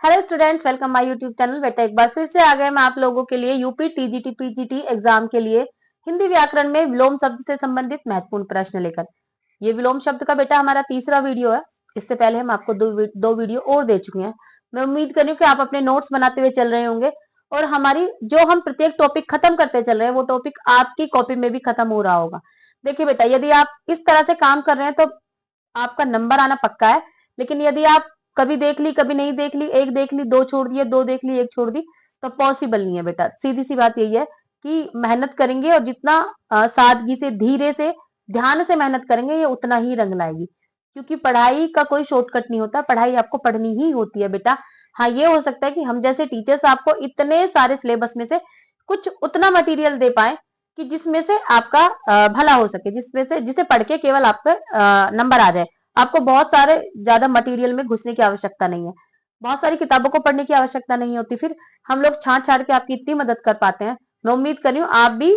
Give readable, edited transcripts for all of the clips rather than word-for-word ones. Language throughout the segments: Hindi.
Hello students, welcome my YouTube channel. बेटा एक बार फिर से आ गए मैं आप लोगों के लिए यूपी टीजीटी पीजीटी एग्जाम के लिए हिंदी व्याकरण में विलोम शब्द से संबंधित महत्वपूर्ण प्रश्न लेकर। ये विलोम शब्द का बेटा हमारा तीसरा वीडियो है। इससे पहले हम आपको दो वीडियो और दे चुके हैं। मैं उम्मीद कर रही हूँ कि आप अपने नोट्स बनाते हुए चल रहे होंगे और हमारी जो हम प्रत्येक टॉपिक खत्म करते चल रहे हैं वो टॉपिक आपकी कॉपी में भी खत्म हो रहा होगा। देखिए बेटा, यदि आप इस तरह से काम कर रहे हैं तो आपका नंबर आना पक्का है। लेकिन यदि आप कभी देख ली, कभी नहीं देख ली, एक देख ली, दो छोड़ दिए, दो देख ली, एक छोड़ दी, तो पॉसिबल नहीं है बेटा। सीधी सी बात यही है कि मेहनत करेंगे और जितना सादगी से, धीरे से, ध्यान से मेहनत करेंगे, ये उतना ही रंग लाएगी। क्योंकि पढ़ाई का कोई शॉर्टकट नहीं होता, पढ़ाई आपको पढ़नी ही होती है बेटा। हाँ, ये हो सकता है कि हम जैसे टीचर्स आपको इतने सारे सिलेबस में से कुछ उतना मटेरियल दे पाए कि जिसमें से आपका भला हो सके, जिसमें से जिसे पढ़ के केवल आपका नंबर आ जाए। आपको बहुत सारे ज्यादा मटेरियल में घुसने की आवश्यकता नहीं है, बहुत सारी किताबों को पढ़ने की आवश्यकता नहीं होती। फिर हम लोग छांट छाट के आपकी इतनी मदद कर पाते हैं। मैं उम्मीद कर रही हूँ आप भी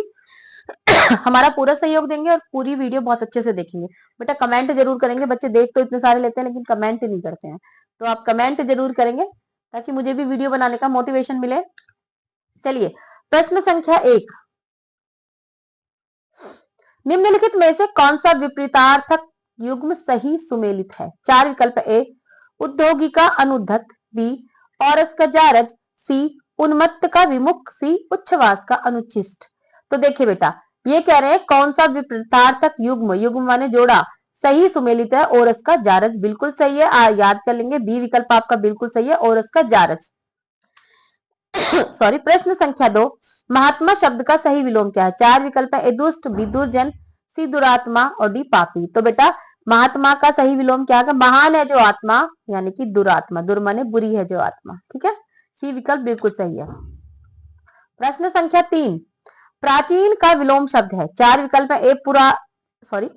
हमारा पूरा सहयोग देंगे और पूरी वीडियो बहुत अच्छे से देखेंगे। बेटा कमेंट जरूर करेंगे। बच्चे देख तो इतने सारे लेते हैं लेकिन कमेंट नहीं करते हैं, तो आप कमेंट जरूर करेंगे ताकि मुझे भी वीडियो बनाने का मोटिवेशन मिले। चलिए, प्रश्न संख्या 1, निम्नलिखित में से कौन सा विपरीतार्थक युग्म सही सुमेलित है? चार विकल्प। ए उद्योगी का अनुद्धत, बी औरस का जारज, सी उन्मत्त का विमुख, सी उच्छ्वास का अनुच्छिष्ट। तो देखिए बेटा, ये कह रहे हैं कौन सा विपरीतार्थक युग्म, युग्म माने जोड़ा, सही सुमेलित है। औरस का जारज बिल्कुल सही है, याद कर लेंगे। बी विकल्प आपका बिल्कुल सही है, औरस का जारज। सॉरी। प्रश्न संख्या 2, महात्मा शब्द का सही विलोम क्या है? चार विकल्प है। ए दुष्ट, बी दुर्जन, सी दुरात्मा और डी पापी। तो बेटा महात्मा का सही विलोम क्या है? महान है जो आत्मा, यानी कि दुरात्मा। दुर माने बुरी है जो आत्मा, ठीक है। सी विकल्प बिल्कुल सही है। प्रश्न संख्या 3, प्राचीन का विलोम शब्द है। चार विकल्प है। ए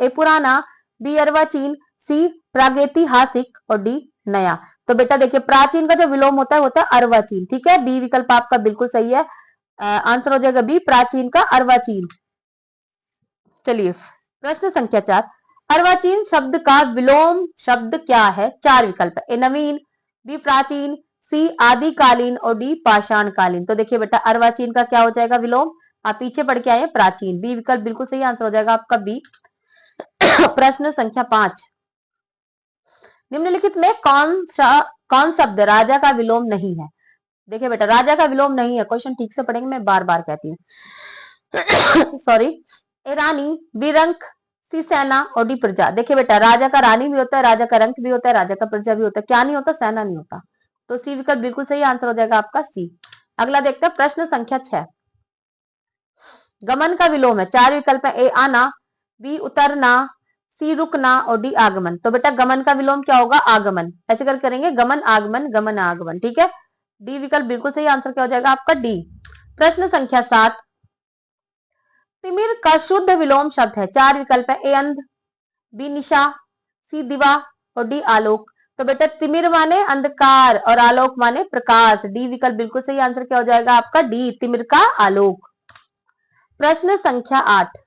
पुराना, बी अर्वाचीन, सी प्रागैतिहासिक और डी नया। तो बेटा देखिए, प्राचीन का जो विलोम होता है अर्वाचीन, ठीक है। बी विकल्प आपका बिल्कुल सही है। आंसर हो जाएगा बी, प्राचीन का अर्वाचीन। चलिए, प्रश्न संख्या 4, अर्वाचीन शब्द का विलोम शब्द क्या है? चार विकल्प। ए नवीन, बी प्राचीन, सी आदिकालीन और डी पाषाणकालीन। तो देखिए बेटा, अर्वाचीन का क्या हो जाएगा विलोम? आप पीछे पढ़ के आए, प्राचीन। बी विकल्प बिल्कुल सही, आंसर हो जाएगा आपका बी। प्रश्न संख्या 5, निम्नलिखित में कौन शब्द राजा का विलोम नहीं है? देखिए बेटा, राजा का विलोम नहीं है। क्वेश्चन ठीक से पढ़ेंगे, मैं बार बार कहती हूँ। सॉरी। ए रानी, बी रंक, सी सेना और डी प्रजा। देखिए बेटा, राजा का रानी भी होता है, राजा का रंक भी होता है, राजा का प्रजा भी होता है। क्या नहीं होता? सेना नहीं होता। तो सी विकल्प बिल्कुल सही, आंसर हो जाएगा आपका सी। अगला देखते हैं, प्रश्न संख्या 6, गमन का विलोम है। चार विकल्प है। ए आना, बी उतरना, सी रुकना और डी आगमन। तो बेटा गमन का विलोम क्या होगा? आगमन। ऐसे कर करेंगे, गमन आगमन, गमन आगमन, ठीक है। डी विकल्प बिल्कुल सही, आंसर क्या हो जाएगा आपका डी। प्रश्न संख्या 7, तिमिर का शुद्ध विलोम शब्द है। चार विकल्प है। ए अंध, बी निशा, सी दिवा और डी आलोक। तो बेटा तिमिर माने अंधकार और आलोक माने प्रकाश। डी विकल्प बिल्कुल सही, आंसर क्या हो जाएगा आपका डी, तिमिर का आलोक। प्रश्न संख्या 8,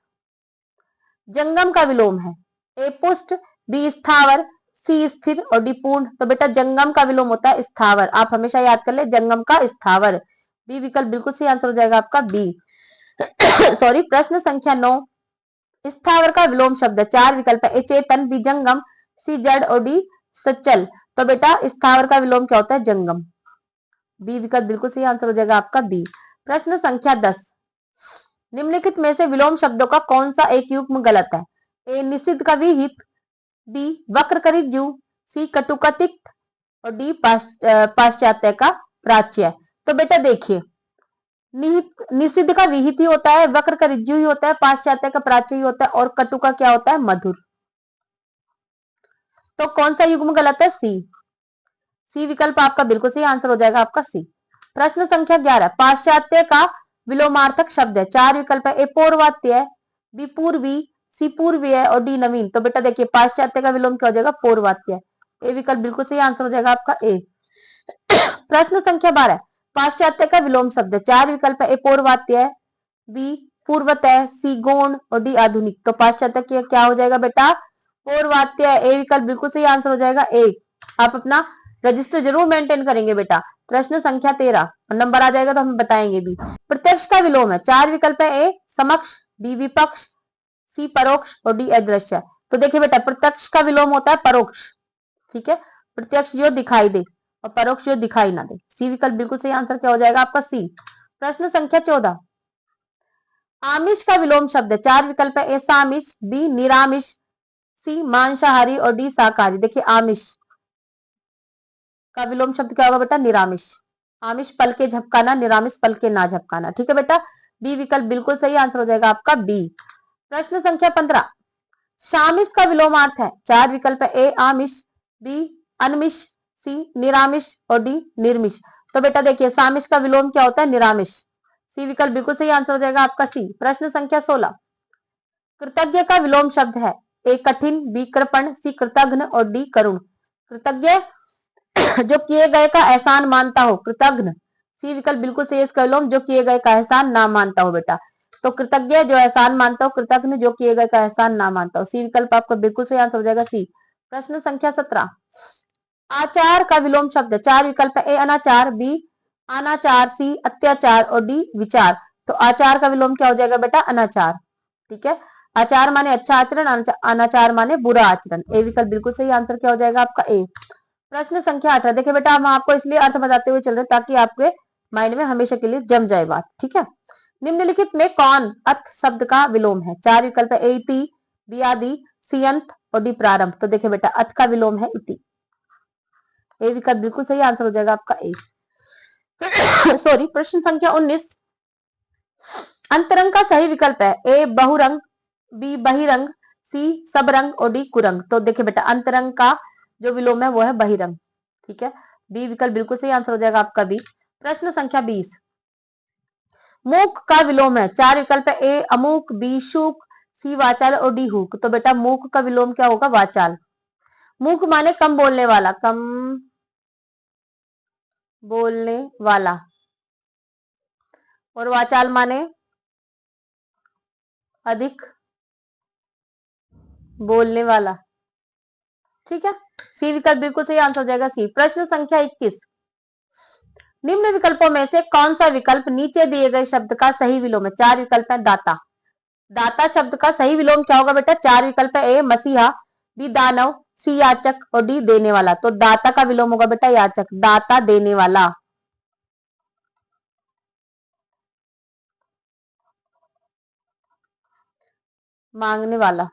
जंगम का विलोम है। ए पुष्ट, बी स्थावर, सी स्थिर और डी पूर्ण। तो बेटा जंगम का विलोम होता है स्थावर। आप हमेशा याद कर ले, जंगम का स्थावर। बी विकल्प बिल्कुल सही, आंसर हो जाएगा आपका बी। सॉरी। प्रश्न संख्या 9, स्थावर का विलोम शब्द है। चार विकल्प है। ए चेतन, बी जंगम, सी जड़ और डी सचल। तो बेटा स्थावर का विलोम क्या होता है? जंगम। बी विकल्प बिल्कुल सही, आंसर हो जाएगा आपका बी। प्रश्न संख्या 10, निम्नलिखित में से विलोम शब्दों का कौन सा एक युग्म गलत है? ए निषिद्ध का विहित, बी वक्र का ऋजु, सी कटु का तिक्त और डी पाश्चात्य का प्राच्य। तो बेटा देखिए, निषिद्ध का विहित ही होता है, वक्र का ऋजु ही होता है, पाश्चात्य का प्राच्य ही होता है और कटु का क्या होता है? मधुर। तो कौन सा युग्म गलत है? सी। सी विकल्प आपका बिल्कुल सही, आंसर हो जाएगा आपका सी। प्रश्न संख्या 11, पाश्चात्य का विलोमार्थक शब्द है। चार विकल्प है। ए पौर्वात्य है, बी पूर्वी, सी पूर्वीय और डी नवीन। तो बेटा देखिए, पाश्चात्य का विलोम क्या हो जाएगा? पौर्वात्य। ए विकल्प बिल्कुल सही, आंसर हो जाएगा आपका ए। प्रश्न संख्या 12, पाश्चात्य का विलोम शब्द है। चार विकल्प है। ए पौर्वात्य है, बी पूर्वतः, सी गौण और डी आधुनिक। तो पाश्चात्य क्या हो जाएगा बेटा? पौर्वात्य। ए विकल्प बिल्कुल सही, आंसर हो जाएगा ए। आप अपना रजिस्टर जरूर मेंटेन करेंगे बेटा। प्रश्न संख्या 13, नंबर आ जाएगा तो हम बताएंगे भी। प्रत्यक्ष का विलोम है, 4 विकल्प है। ए समक्ष, बी विपक्ष, सी परोक्ष और डी अदृश्य। तो देखिए बेटा, प्रत्यक्ष का विलोम होता है परोक्ष, ठीक है। प्रत्यक्ष जो दिखाई दे और परोक्ष जो दिखाई ना दे। सी विकल्प बिल्कुल सही आंसर क्या हो जाएगा आपका? सी। प्रश्न संख्या 14, आमिष का विलोम शब्द है, 4 विकल्प है। ए सामिष, बी निरामिष, सी मांसाहारी और डी शाकाहारी। देखिए आमिष का विलोम शब्द क्या होगा बेटा? निरामिष। आमिष पल के झपकाना, निरामिष पल के ना झपकाना, ठीक है बेटा। बी विकल्प बिल्कुल सही आंसर हो जाएगा आपका बी। प्रश्न संख्या 15, शामिष का विलोमार्थ है, 4 विकल्प है। ए आमिष, बी अनमिष, सी निरामिष और डी निर्मिष। तो बेटा देखिए, सामिष का विलोम क्या होता है? निरामिष। सी विकल्प बिल्कुल सही आंसर हो जाएगा आपका सी। प्रश्न संख्या 16, कृतज्ञ का विलोम शब्द है, ए कठिन, बी कृपण, सी कृतघ्न और डी करुण। कृतज्ञ जो किए गए का एहसान मानता हो, कृतघ्न। सी विकल्प बिल्कुल सही है इसका विलोम, जो किए गए का एहसान ना मानता हो बेटा। तो कृतज्ञ जो एहसान मानता हो, कृतघ्न जो किए गए का एहसान ना मानता हो। सी विकल्प आपका बिल्कुल सही आंसर हो जाएगा सी। प्रश्न संख्या 17, आचार का विलोम शब्द, 4 विकल्प है। ए अनाचार, बी अनाचार, सी अत्याचार और डी विचार। तो आचार का विलोम क्या हो जाएगा बेटा? अनाचार, ठीक है। आचार माने अच्छा आचरण, अनाचार माने बुरा आचरण। ए विकल्प बिल्कुल सही आंसर क्या हो जाएगा आपका? ए। प्रश्न संख्या 18, देखिए बेटा, हम आपको इसलिए अर्थ बताते हुए चल रहे ताकि आपके माइंड में हमेशा के लिए जम जाए बात, ठीक है। निम्नलिखित में कौन अथ शब्द का विलोम है? 4 विकल्प है। ए इति, बी आदि, सी अंत और डी प्रारंभ। तो देखिए बेटा, अथ का विलोम है इति। ए विकल्प बिल्कुल सही आंसर हो जाएगा आपका ए। सॉरी। प्रश्न संख्या 19, अंतरंग का सही विकल्प है। ए बहुरंग, बी बहिरंग, सी सबरंग और डी कुरंग। तो देखिए बेटा, अंतरंग का जो विलोम है वो है बहिरंग, ठीक है। बी विकल्प बिल्कुल सही आंसर हो जाएगा आपका बी। प्रश्न संख्या 20, मूक का विलोम है, 4 विकल्प है। ए अमूक, बी शूक, सी वाचाल और डी हुक। तो बेटा मूक का विलोम क्या होगा? वाचाल। मूक माने कम बोलने वाला, कम बोलने वाला, और वाचाल माने अधिक बोलने वाला, ठीक है। सी विकल्प बिल्कुल सही आंसर हो जाएगा सी। प्रश्न संख्या 21, निम्न विकल्पों में से कौन सा विकल्प नीचे दिए गए शब्द का सही विलोम है? 4 विकल्प है। दाता, दाता शब्द का सही विलोम क्या होगा बेटा? 4 विकल्प है। ए मसीहा, बी दानव, सी याचक और डी देने वाला। तो दाता का विलोम होगा बेटा याचक, दाता देने वाला, मांगने वाला,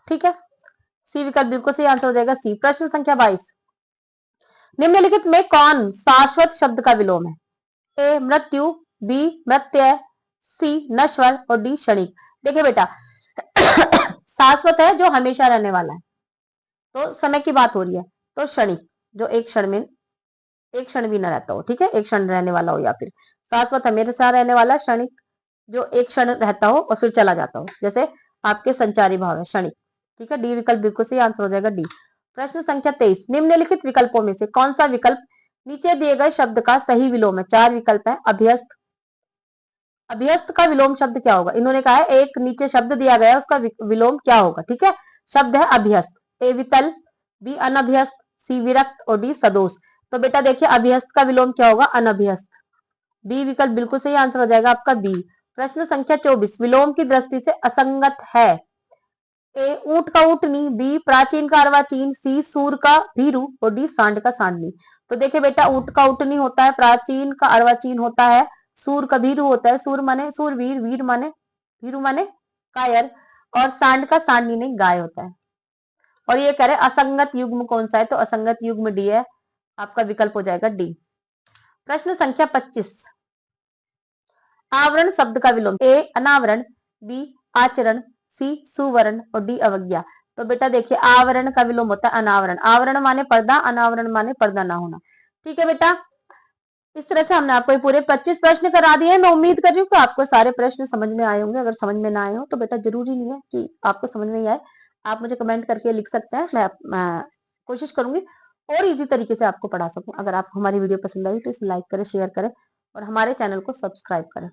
ठीक है। सी विकल्प बिल्कुल सही आंसर हो जाएगा सी। प्रश्न संख्या 22, निम्नलिखित में कौन शाश्वत शब्द का विलोम है? ए मृत्यु, बी मृत्यय, सी नश्वर और डी क्षणिक। देखिए बेटा, शाश्वत है जो हमेशा रहने वाला है, तो समय की बात हो रही है। तो क्षणिक जो एक क्षण में, एक क्षण भी न रहता हो, ठीक है, एक क्षण रहने वाला हो, या फिर शाश्वत हमेशा रहने वाला, क्षणिक जो एक क्षण रहता हो और फिर चला जाता हो, जैसे आपके संचारी भाव है, क्षणिक, ठीक है। डी विकल्प बिल्कुल सही आंसर हो जाएगा डी। प्रश्न संख्या 23, निम्नलिखित विकल्पों में से कौन सा विकल्प नीचे दिए गए शब्द का सही विलोम है? 4 विकल्प है। अभ्यस्त, अभ्यस्त का विलोम शब्द क्या होगा? इन्होंने कहा है एक नीचे शब्द दिया गया है, उसका विलोम क्या होगा, ठीक है। शब्द है अभ्यस्त। ए वितल, बी अनभ्यस्त, सी विरक्त और डी सदोष। तो बेटा देखिए, अभ्यस्त का विलोम क्या होगा? अनभ्यस्त। बी विकल्प बिल्कुल सही आंसर हो जाएगा आपका बी। प्रश्न संख्या 24, विलोम की दृष्टि से असंगत है। ए ऊंट का ऊंटनी, बी प्राचीन का अर्वाचीन, सी सूर का भीरू और डी सांड का सांडनी। तो देखिए बेटा, ऊंट का ऊंटनी होता है, प्राचीन का अर्वाचीन होता है, सूर का भीरू होता है, सूर माने सूरवीर, वीर माने भीरू माने कायर, और सांड का सांडनी नहीं गाय होता है। और ये कह रहे असंगत युग्म कौन सा है? तो असंगत युग्म डी है, आपका विकल्प हो जाएगा डी। प्रश्न संख्या 25, आवरण शब्द का विलोम। ए अनावरण, बी आचरण, सी सुवर्ण और डी अवज्ञा। तो बेटा देखिए, आवरण का विलोम होता है अनावरण, आवरण माने पर्दा, अनावरण माने पर्दा ना होना, ठीक है बेटा। इस तरह से हमने आपको ये पूरे 25 प्रश्न करा दिए। मैं उम्मीद कर रही हूँ कि आपको सारे प्रश्न समझ में आए होंगे। अगर समझ में ना आए हो तो बेटा जरूरी नहीं है कि आपको समझ में ही आए, आप मुझे कमेंट करके लिख सकते हैं। मैं कोशिश करूंगी और इजी तरीके से आपको पढ़ा सकूं। अगर आपको हमारी वीडियो पसंद आई तो इसे लाइक करें, शेयर करें और हमारे चैनल को सब्सक्राइब करें।